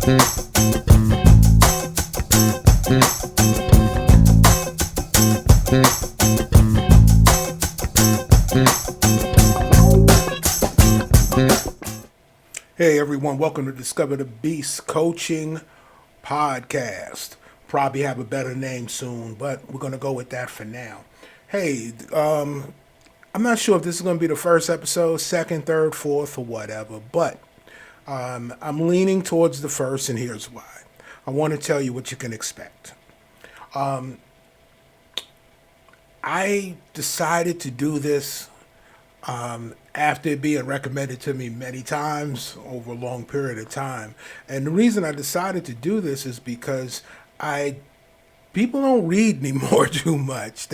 Hey everyone, welcome to Discover the Beast Coaching Podcast. Probably have a better name soon, but we're going to go with that for now. Hey, I'm not sure if this is going to be the first episode, second, third, fourth, or whatever, but I'm leaning towards the first, and here's why. I want to tell you what you can expect. I decided to do this after it being recommended to me many times over a long period of time. And the reason I decided to do this is because I people don't read anymore too much.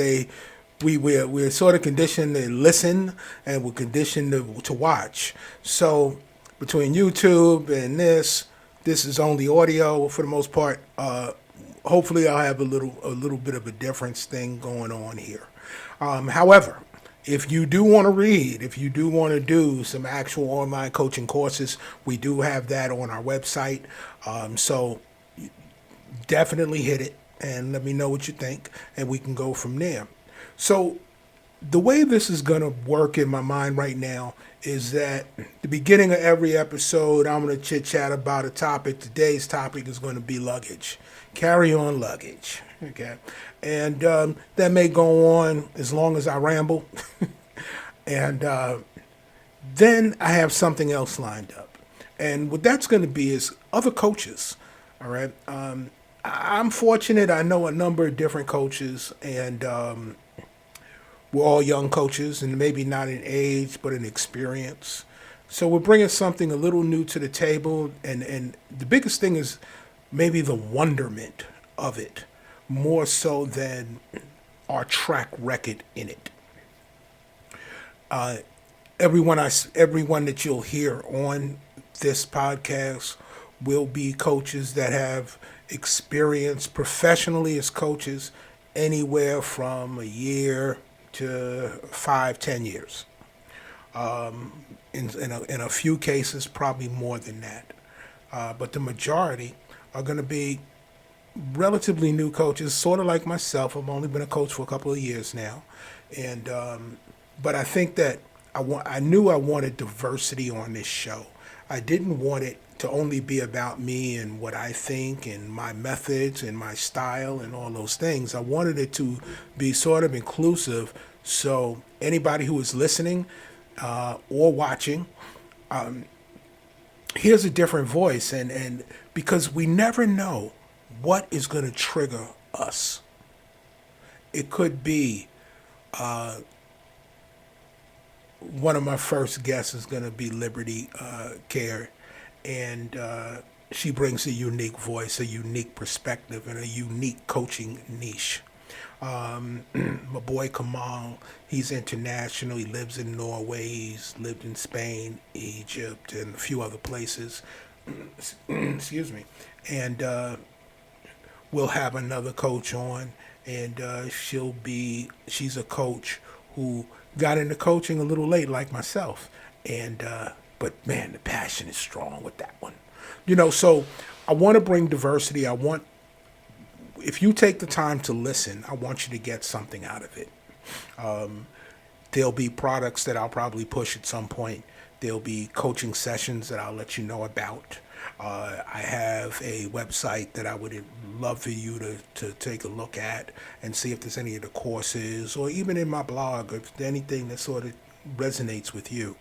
We're sort of conditioned to listen, and we're conditioned to watch. So between YouTube and this is only audio for the most part. Hopefully I'll have a little bit of a difference thing going on here. However, if you do want to read, if you do want to do some actual online coaching courses, we do have that on our website. So definitely hit it and let me know what you think, and we can go from there. So the way this is going to work in my mind right now is that the beginning of every episode, I'm going to chit chat about a topic. Today's topic is going to be luggage. Carry on luggage. Okay. And that may go on as long as I ramble. And then I have something else lined up. And what that's going to be is other coaches. All right. I'm fortunate. I know a number of different coaches, and we're all young coaches, and maybe not in age, but in experience. So we're bringing something a little new to the table. And the biggest thing is maybe the wonderment of it, more so than our track record in it. Everyone that you'll hear on this podcast will be coaches that have experience professionally as coaches anywhere from a year to 5-10 years. In a few cases, probably more than that. But the majority are going to be relatively new coaches, sort of like myself. I've only been a coach for a couple of years now, and but I think that I knew I wanted diversity on this show. I didn't want it to only be about me and what I think and my methods and my style and all those things. I wanted it to be sort of inclusive, so anybody who is listening or watching hears a different voice, and because we never know what is going to trigger us. It could be one of my first guests is going to be Liberty Care, and she brings a unique voice, a unique perspective, and a unique coaching niche. My boy Kamal, he's international. He lives in Norway. He's lived in Spain, Egypt, and a few other places. Excuse me. And we'll have another coach on, and she's a coach who got into coaching a little late, like myself. And but man, the passion is strong with that one. So I want to bring diversity. If you take the time to listen, I want you to get something out of it. There'll be products that I'll probably push at some point. There'll be coaching sessions that I'll let you know about. I have a website that I would love for you to take a look at and see if there's any of the courses, or even in my blog, if there's anything that sort of resonates with you.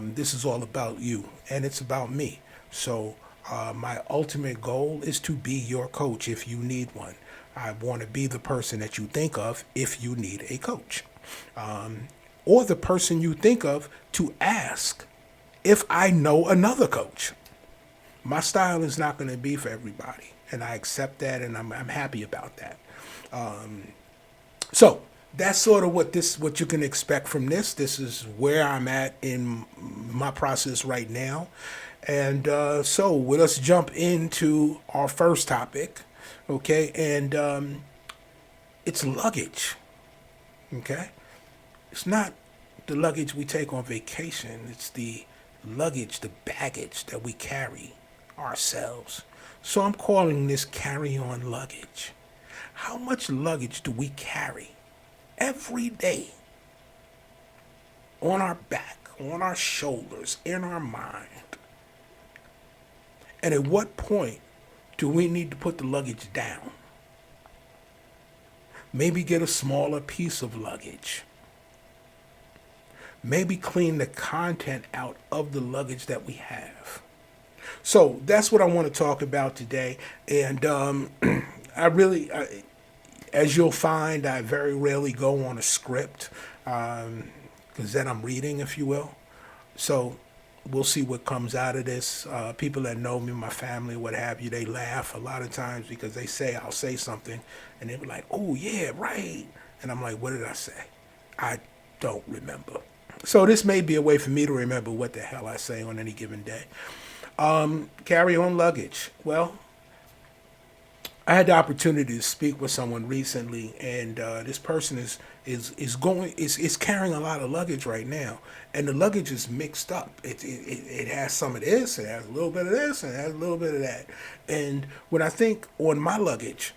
This is all about you, and it's about me. So my ultimate goal is to be your coach if you need one. I want to be the person that you think of if you need a coach. Or the person you think of to ask if I know another coach. My style is not going to be for everybody, and I accept that, and I'm happy about that. So that's sort of what you can expect from this. This is where I'm at in my process right now. And so let's jump into our first topic, okay? And it's luggage, okay? It's not the luggage we take on vacation. It's the luggage, the baggage that we carry ourselves. So I'm calling this carry on luggage. How much luggage do we carry every day on our back, on our shoulders, in our mind? And at what point do we need to put the luggage down? Maybe get a smaller piece of luggage. Maybe clean the content out of the luggage that we have. So that's what I want to talk about today. And as you'll find, I very rarely go on a script because then I'm reading, if you will. So we'll see what comes out of this. People that know me, my family, what have you, they laugh a lot of times because they say I'll say something and they be like, "Oh yeah, right," and I'm like, "What did I say?" I don't remember. So this may be a way for me to remember what the hell I say on any given day. Carry on luggage. Well, I had the opportunity to speak with someone recently, and this person is carrying a lot of luggage right now, and the luggage is mixed up. It has some of this, it has a little bit of this, and it has a little bit of that. And when I think on my luggage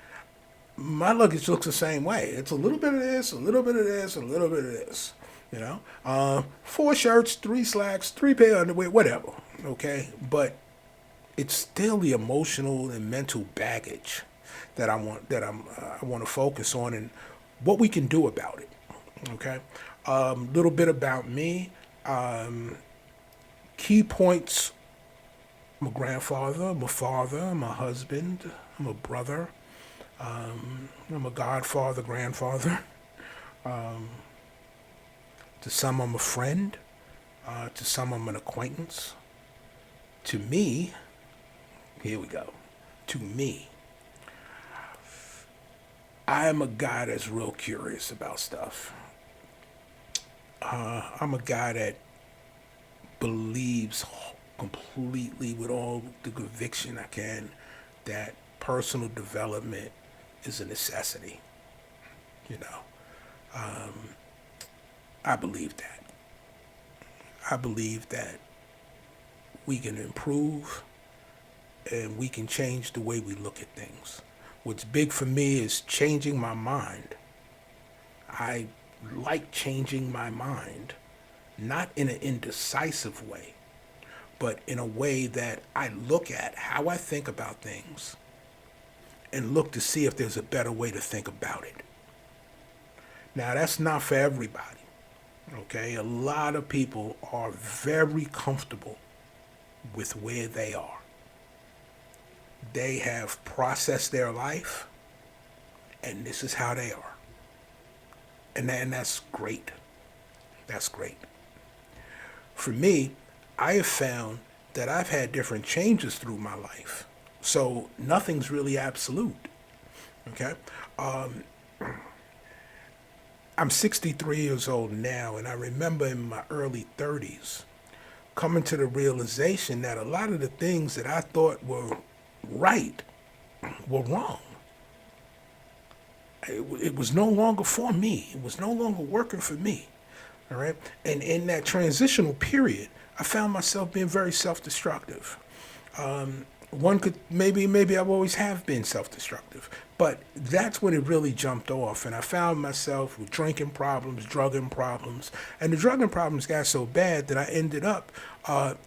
looks the same way. It's a little bit of this, a little bit of this, a little bit of this. You know, 4 shirts, 3 slacks, 3 pair of underwear, whatever. Okay, but it's still the emotional and mental baggage that I want to focus on and what we can do about it. Okay, little bit about me. Key points: I'm a grandfather, I'm a father, I'm a husband, I'm a brother, I'm a godfather, grandfather. To some, I'm a friend. To some, I'm an acquaintance. To me, here we go. To me, I am a guy that's real curious about stuff. I'm a guy that believes completely with all the conviction I can that personal development is a necessity. You know, I believe that. I believe that we can improve and we can change the way we look at things. What's big for me is changing my mind. I like changing my mind, not in an indecisive way, but in a way that I look at how I think about things and look to see if there's a better way to think about it. Now, that's not for everybody. Okay, a lot of people are very comfortable with where they are. They have processed their life, and this is how they are. And that's great. That's great. For me, I have found that I've had different changes through my life. So nothing's really absolute. Okay? I'm 63 years old now, and I remember in my early 30s coming to the realization that a lot of the things that I thought were right were wrong. It was no longer for me. It was no longer working for me. All right. And in that transitional period, I found myself being very self-destructive. One could maybe I've always have been self-destructive, but that's when it really jumped off, and I found myself with drinking problems, drugging problems, and the drugging problems got so bad that I ended up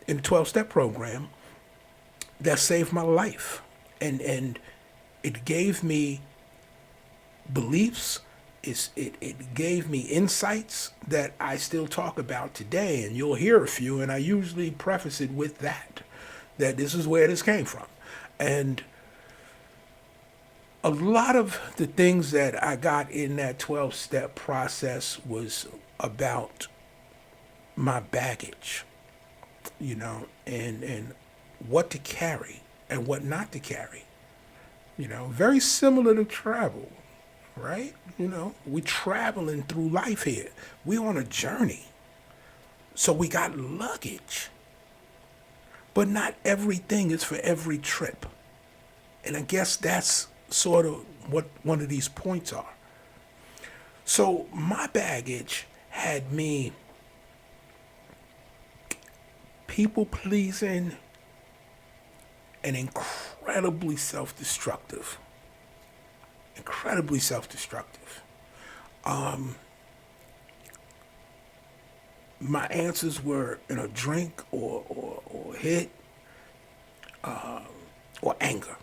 in a 12-step program that saved my life, and it gave me beliefs. It gave me insights that I still talk about today, and you'll hear a few, and I usually preface it with that this is where this came from. And a lot of the things that I got in that 12-step process was about my baggage, and what to carry and what not to carry. Very similar to travel, right? We're traveling through life here. We're on a journey. So we got luggage. But not everything is for every trip. And I guess that's sort of what one of these points are. So my baggage had me people pleasing and incredibly self-destructive. Incredibly self-destructive. My answers were drink or hit or anger.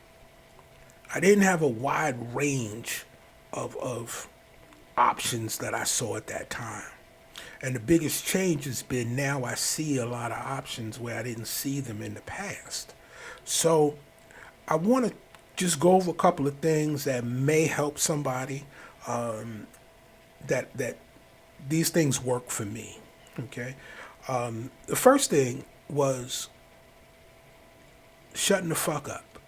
I didn't have a wide range of options that I saw at that time. And the biggest change has been now I see a lot of options where I didn't see them in the past. So I want to just go over a couple of things that may help somebody, that these things work for me. Okay. The first thing was shutting the fuck up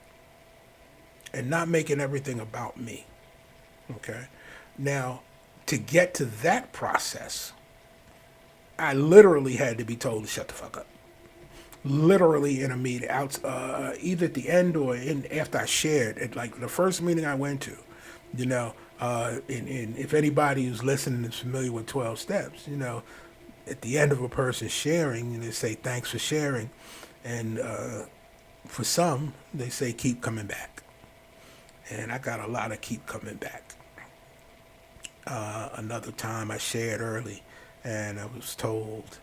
and not making everything about me. Okay. Now, to get to that process, I literally had to be told to shut the fuck up. Literally in a meeting, either at the end or after I shared it, like the first meeting I went to, you know, and if anybody who's listening is familiar with 12 steps, at the end of a person sharing, they say thanks for sharing, and for some they say keep coming back, and I got a lot of keep coming back. Another time I shared early, and I was told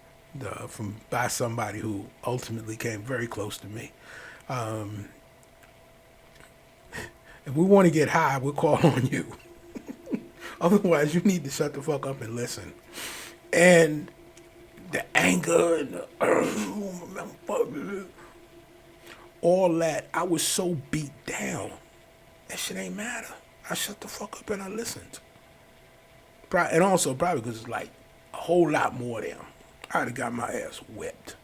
from by somebody who ultimately came very close to me. If we want to get high, we'll call on you. Otherwise, you need to shut the fuck up and listen. And the anger and all that, I was so beat down. That shit ain't matter. I shut the fuck up and I listened. And also probably because it's like a whole lot more of them. I'd have got my ass whipped.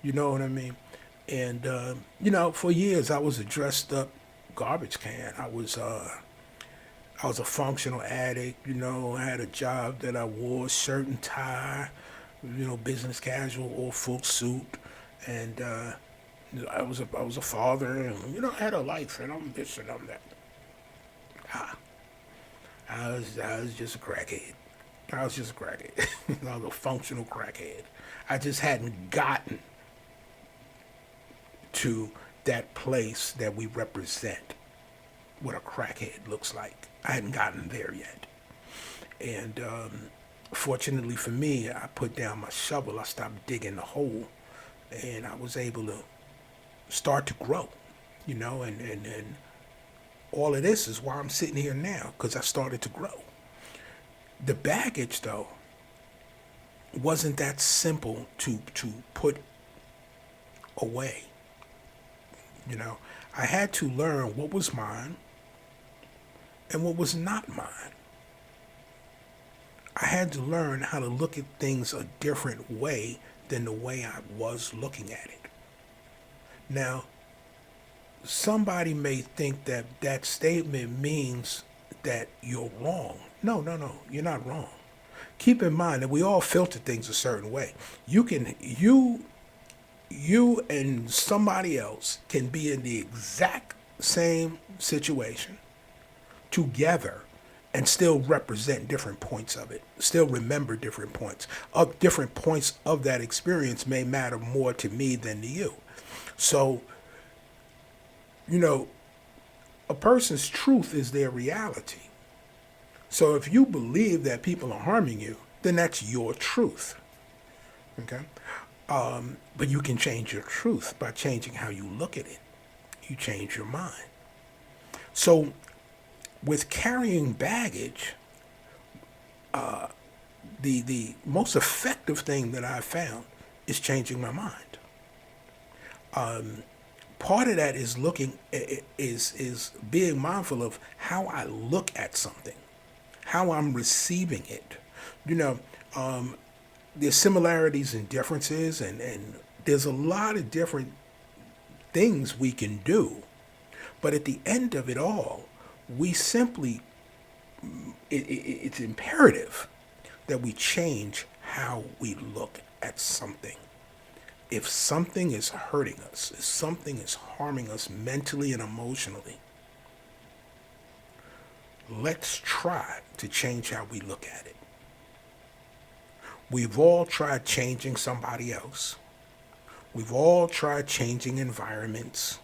You know what I mean? And for years I was a dressed up garbage can. I was a functional addict. I had a job that I wore shirt and tie, business casual or full suit, and I was a father, and I had a life, and I'm this and I'm that. Ah, I was just a crackhead. I was just a crackhead. I was a functional crackhead. I just hadn't gotten to that place that we represent, what a crackhead looks like. I hadn't gotten there yet. And fortunately for me, I put down my shovel. I stopped digging the hole, and I was able to start to grow, and all of this is why I'm sitting here now, because I started to grow. The baggage, though, wasn't that simple to put away. I had to learn what was mine and what was not mine. I had to learn how to look at things a different way than the way I was looking at it. Now, somebody may think that that statement means that you're wrong. No, you're not wrong. Keep in mind that we all filter things a certain way. You and somebody else can be in the exact same situation together and still represent different points of it, still remember different points. Different points of that experience may matter more to me than to you. So, a person's truth is their reality. So if you believe that people are harming you, then that's your truth. Okay? But you can change your truth by changing how you look at it. You change your mind. So with carrying baggage, the most effective thing that I've found is changing my mind. Part of that is is being mindful of how I look at something, how I'm receiving it. There's similarities and differences, and there's a lot of different things we can do. But at the end of it all, we simply, it's imperative that we change how we look at something. If something is hurting us, if something is harming us mentally and emotionally, let's try to change how we look at it. We've all tried changing somebody else. We've all tried changing environments.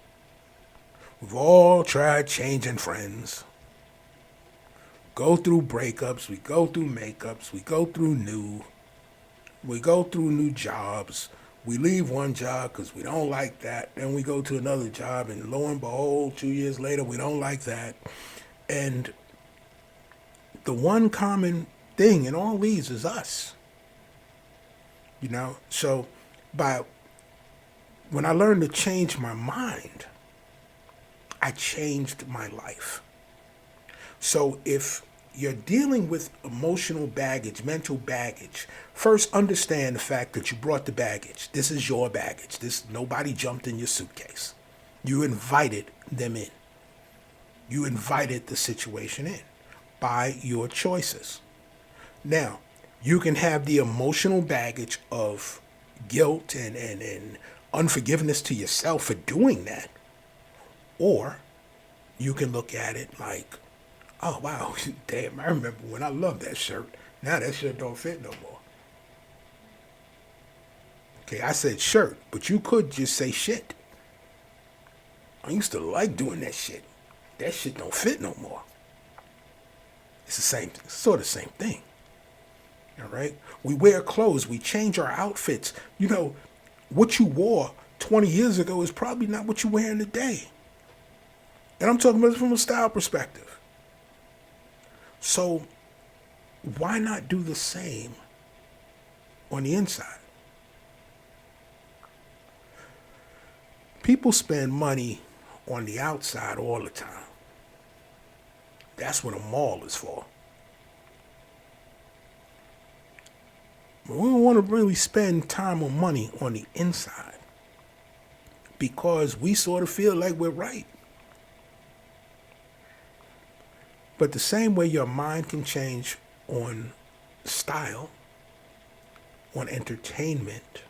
We've all tried changing friends. Go through breakups, we go through makeups, we go through new jobs. We leave one job because we don't like that. Then we go to another job, and lo and behold, 2 years later, we don't like that. And the one common thing in all these is us, you know? So, by when I learned to change my mind, I changed my life. So if you're dealing with emotional baggage, mental baggage, first understand the fact that you brought the baggage. This is your baggage. This nobody jumped in your suitcase. You invited them in. You invited the situation in by your choices. Now, you can have the emotional baggage of guilt and unforgiveness to yourself for doing that, or you can look at it like, oh wow, damn, I remember when I loved that shirt. Now that shirt don't fit no more. Okay, I said shirt, but you could just say shit. I used to like doing that shit. That shit don't fit no more. It's the same, sort of same thing. All right? We wear clothes, we change our outfits. You know, what you wore 20 years ago is probably not what you're wearing today. And I'm talking about it from a style perspective. So, why not do the same on the inside? People spend money on the outside all the time. That's what a mall is for. But we don't want to really spend time or money on the inside because we sort of feel like we're right. But the same way your mind can change on style, on entertainment,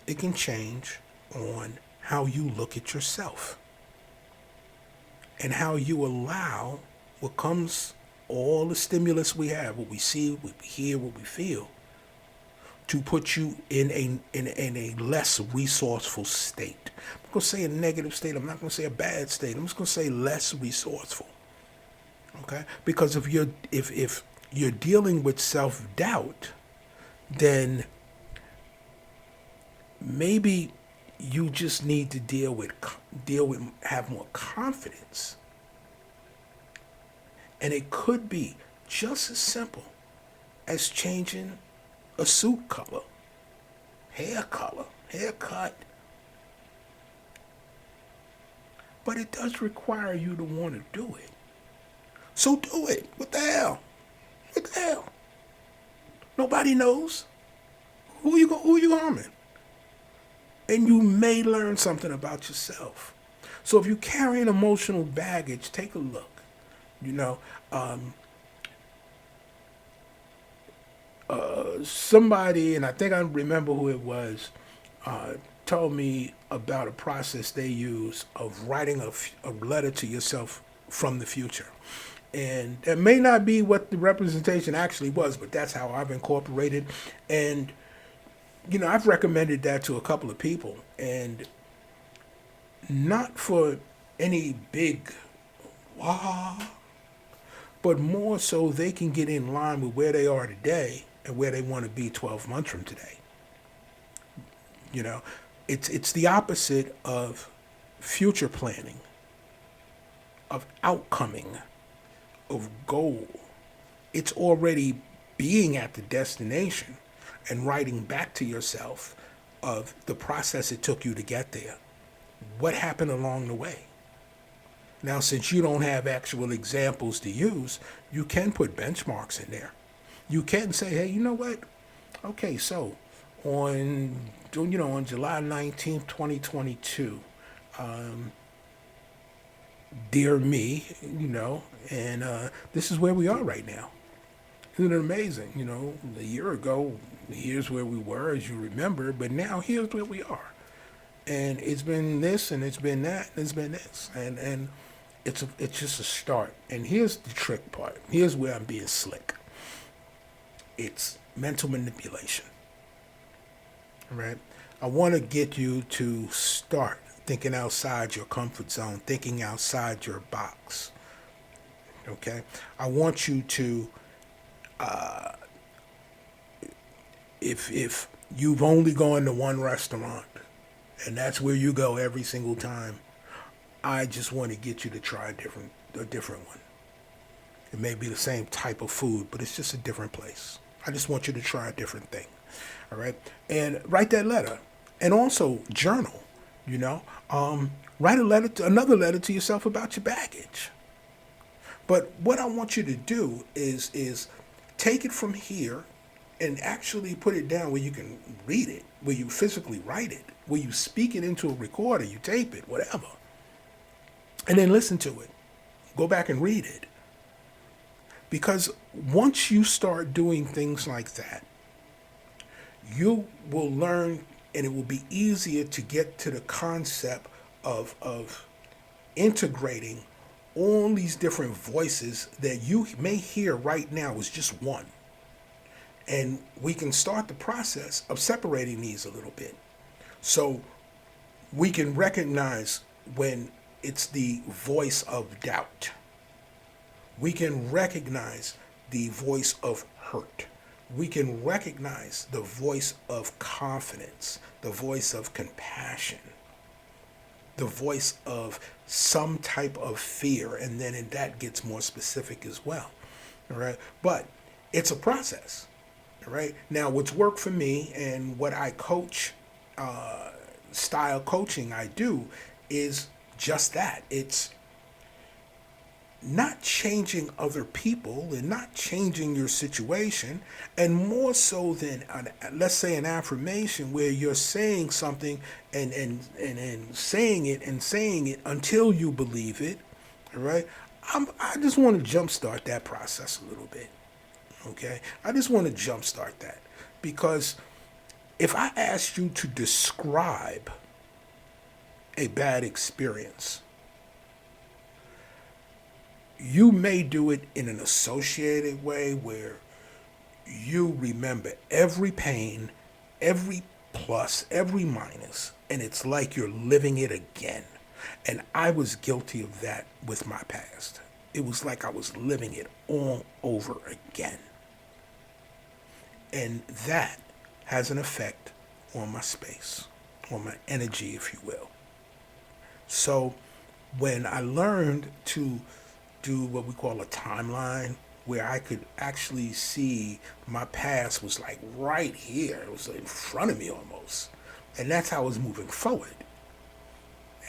it can change on how you look at yourself and how you allow what comes, all the stimulus we have, what we see, what we hear, what we feel, to put you in a less resourceful state. I'm not going to say a negative state. I'm not going to say a bad state. I'm just going to say less resourceful. Okay? Because if you're dealing with self-doubt, then maybe you just need to deal with have more confidence. And it could be just as simple as changing a suit color, haircut. But it does require you to want to do it. So do it. What the hell? What the hell? Nobody knows. Who you harming? And you may learn something about yourself. So if you carry an emotional baggage, take a look. You know, somebody, and I think I remember who it was, told me about a process they use of writing a letter to yourself from the future. And that may not be what the representation actually was, but that's how I've incorporated. And, you know, I've recommended that to a couple of people. And not for any big wow, but more so they can get in line with where they are today and where they want to be 12 months from today. You know, it's the opposite of future planning, of outcoming, of goal. It's already being at the destination and writing back to yourself of the process it took you to get there. What happened along the way? Now, since you don't have actual examples to use, you can put benchmarks in there. You can say, hey, you know what? Okay, so on July 19th, 2022, dear me, and this is where we are right now. Isn't it amazing? You know, a year ago, here's where we were, as you remember, but now here's where we are. And it's been this, and it's been that, and it's been this. And it's just a start. And here's the trick part. Here's where I'm being slick. It's mental manipulation. Right? I want to get you to start thinking outside your comfort zone, thinking outside your box. Okay? I want you to, if you've only gone to one restaurant and that's where you go every single time, I just want to get you to try a different one. It may be the same type of food, but it's just a different place. I just want you to try a different thing. All right? And write that letter. And also journal, you know. Write another letter to yourself about your baggage. But what I want you to do is take it from here and actually put it down where you can read it, where you physically write it, where you speak it into a recorder, you tape it, whatever. And then listen to it. Go back and read it. Because once you start doing things like that, you will learn, and it will be easier to get to the concept of integrating all these different voices that you may hear right now is just one. And we can start the process of separating these a little bit. So we can recognize when it's the voice of doubt. We can recognize the voice of hurt. We can recognize the voice of confidence, the voice of compassion, the voice of some type of fear, and then that gets more specific as well. All right, but it's a process. All right, now what's worked for me and what I coach, style coaching I do, is just that. It's not changing other people and not changing your situation, and more so than let's say an affirmation where you're saying something and saying it until you believe it. All right, I just want to jumpstart that process a little bit. Okay, I just want to jumpstart that, because if I asked you to describe a bad experience, you may do it in an associated way where you remember every pain, every plus, every minus, and it's like you're living it again. And I was guilty of that with my past. It was like I was living it all over again. And that has an effect on my space, on my energy, if you will. So when I learned to do what we call a timeline, where I could actually see my past was like right here. It was in front of me almost. And that's how I was moving forward.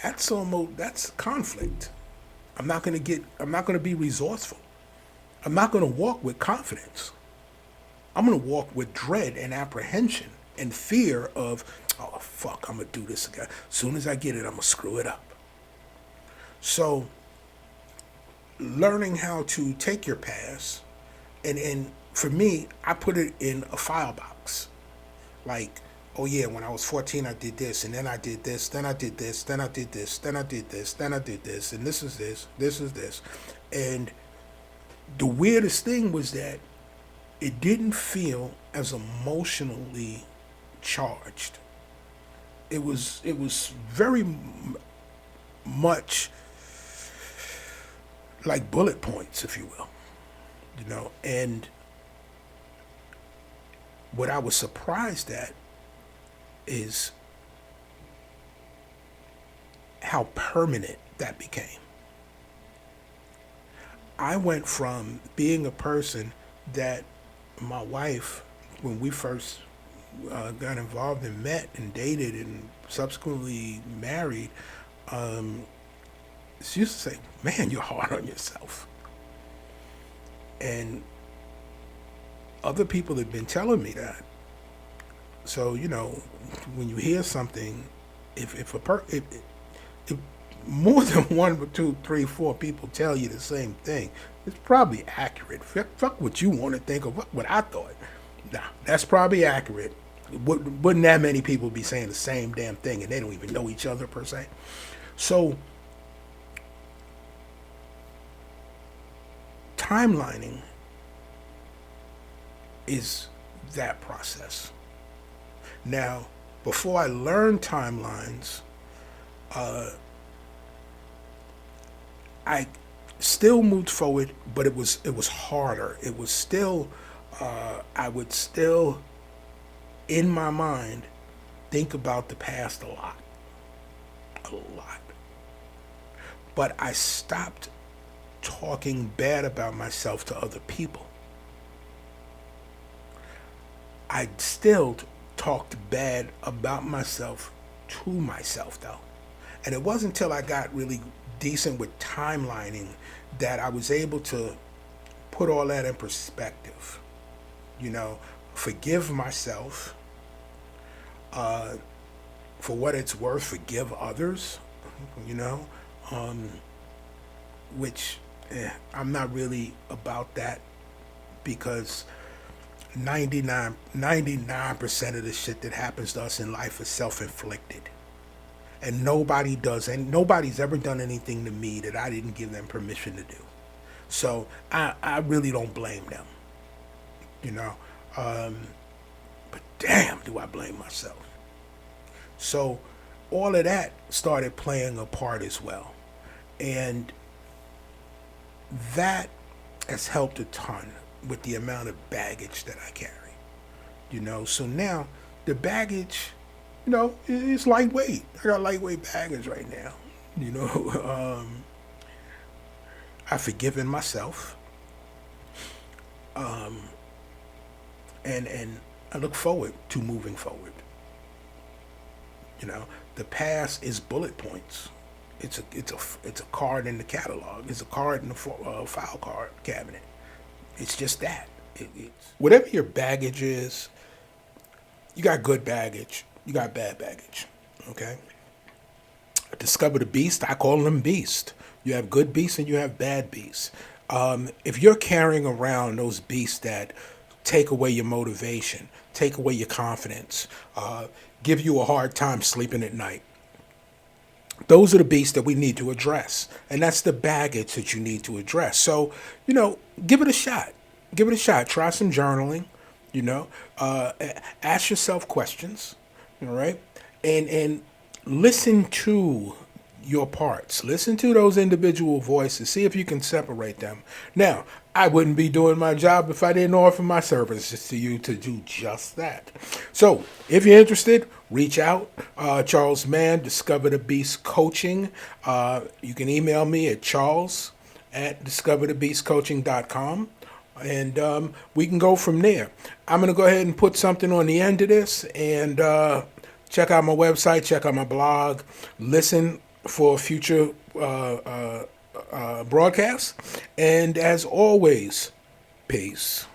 That's conflict. I'm not gonna be resourceful. I'm not gonna walk with confidence. I'm gonna walk with dread and apprehension and fear of, oh fuck, I'm gonna do this again. As soon as I get it, I'm gonna screw it up. So learning how to take your past, and for me, I put it in a file box. Like, oh yeah, when I was 14 I did this, and then I did this, then I did this, then I did this, then I did this, then I did this, and this is this, this is this. And the weirdest thing was that it didn't feel as emotionally charged. It was very much like bullet points, if you will, And what I was surprised at is how permanent that became. I went from being a person that my wife, when we first got involved and met and dated and subsequently married, she used to say, "Man, you're hard on yourself." And other people have been telling me that. So when you hear something, if more than one or two, three, four people tell you the same thing, it's probably accurate. Fuck what you want to think of what I thought. Nah, that's probably accurate. Wouldn't that many people be saying the same damn thing and they don't even know each other per se? So timelining is that process. Now, before I learned timelines, I still moved forward, but it was harder. It was still I would still in my mind think about the past a lot. But I stopped talking bad about myself to other people. I still talked bad about myself to myself though. And it wasn't until I got really decent with timelining that I was able to put all that in perspective. You know, forgive myself for what it's worth, forgive others, you know, um, which I'm not really about that because 99% of the shit that happens to us in life is self-inflicted. And nobody's ever done anything to me that I didn't give them permission to do. So I really don't blame them, you know. Um, but damn, do I blame myself. So all of that started playing a part as well. And that has helped a ton with the amount of baggage that I carry. You know, so now the baggage, you know, it's lightweight. I got lightweight baggage right now. You know, I've forgiven myself, and I look forward to moving forward. You know, the past is bullet points. It's a card in the catalog. It's a card in the file card cabinet. It's just that. It's whatever your baggage is. You got good baggage. You got bad baggage. Okay. Discover the beast. I call them beasts. You have good beasts and you have bad beasts. If you're carrying around those beasts that take away your motivation, take away your confidence, give you a hard time sleeping at night, those are the beasts that we need to address. And that's the baggage that you need to address. So, you know, give it a shot. Give it a shot. Try some journaling, you know, ask yourself questions, all right? And listen to your parts. Listen to those individual voices. See if you can separate them. Now, I wouldn't be doing my job if I didn't offer my services to you to do just that. So, if you're interested, reach out. Charles Mann, Discover the Beast Coaching. You can email me at charles@discoverthebeastcoaching.com. And we can go from there. I'm going to go ahead and put something on the end of this and check out my website, check out my blog, listen for future broadcasts. And as always, peace.